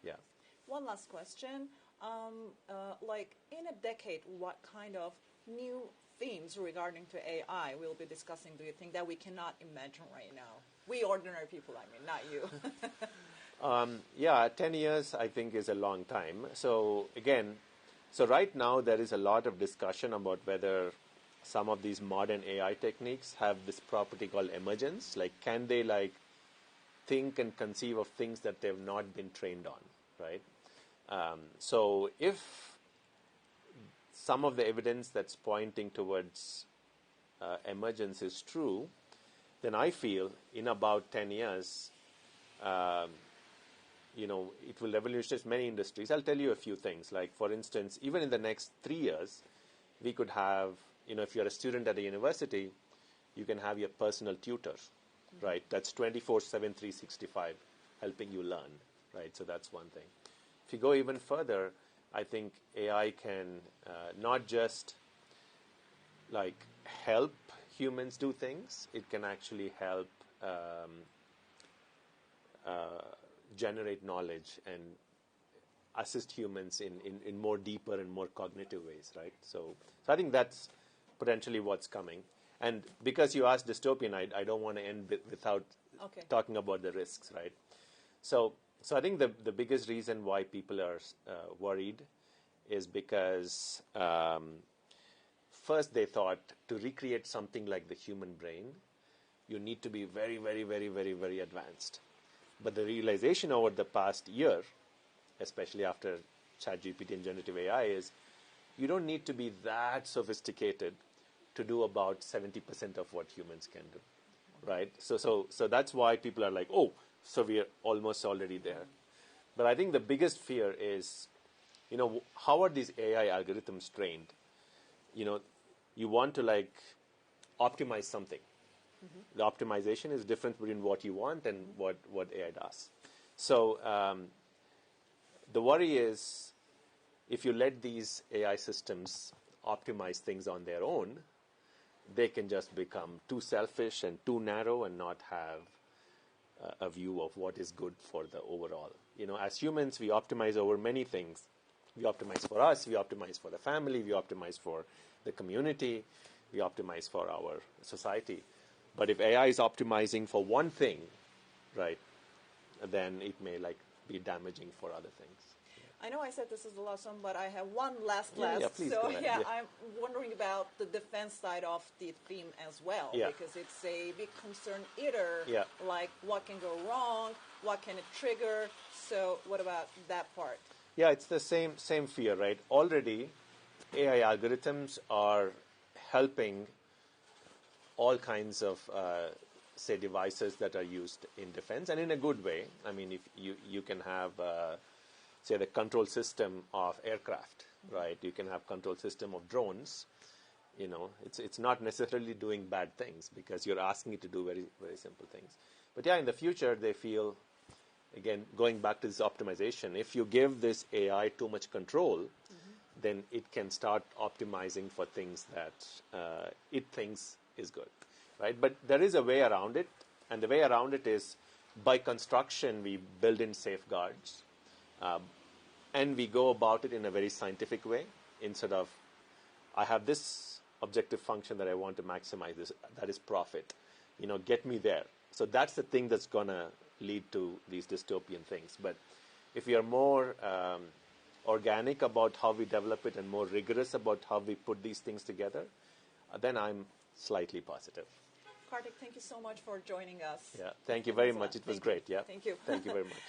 Yeah. One last question. Like in a decade, what kind of new themes regarding to AI we'll be discussing, do you think, that we cannot imagine right now? We ordinary people, I mean, not you. Yeah, 10 years, I think, is a long time. So again, so right now there is a lot of discussion about whether some of these modern AI techniques have this property called emergence. Like, can they like think and conceive of things that they've not been trained on, right? So if some of the evidence that's pointing towards emergence is true, then I feel in about 10 years, it will revolutionize many industries. I'll tell you a few things. Like, for instance, even in the next 3 years, we could have, if you're a student at a university, you can have your personal tutor, right? That's 24/7, 365, helping you learn, right? So that's one thing. If you go even further, I think AI can not just like help humans do things, it can actually help generate knowledge and assist humans in more deeper and more cognitive ways, right? So I think that's potentially what's coming. And because you asked dystopian, I don't want to end without talking about the risks, right? So I think the biggest reason why people are worried is because first they thought to recreate something like the human brain, you need to be very, very, very, very, very advanced. But the realization over the past year, especially after ChatGPT and generative AI, is you don't need to be that sophisticated to do about 70% of what humans can do, right? So that's why people are like, oh, so we are almost already there. But I think the biggest fear is, how are these AI algorithms trained? You want to like optimize something. The optimization is different between what you want and what AI does. So the worry is if you let these AI systems optimize things on their own, they can just become too selfish and too narrow and not have a view of what is good for the overall. As humans, we optimize over many things. We optimize for us, we optimize for the family, we optimize for the community, we optimize for our society. But if AI is optimizing for one thing, right, then it may be damaging for other things. I know I said this is the last one, but I have one last. Yeah, please go ahead. I'm wondering about the defense side of the theme as well, because it's a big concern either, like what can go wrong, what can it trigger. So what about that part? Yeah, it's the same fear, right? Already, AI algorithms are helping all kinds of, say, devices that are used in defense, and in a good way. I mean, if you can have, say, the control system of aircraft, right? You can have control system of drones. It's not necessarily doing bad things because you're asking it to do very, very simple things. But yeah, in the future, they feel, again, going back to this optimization, if you give this AI too much control, then it can start optimizing for things that it thinks is good, right? But there is a way around it, and the way around it is by construction we build in safeguards, and we go about it in a very scientific way. Instead of, I have this objective function that I want to maximize, that is profit, get me there. So that's the thing that's gonna lead to these dystopian things. But if we are more organic about how we develop it and more rigorous about how we put these things together, then I'm slightly positive. Karthik, thank you so much for joining us. Yeah, thank you very much. It was great. Yeah, thank you. Thank you very much.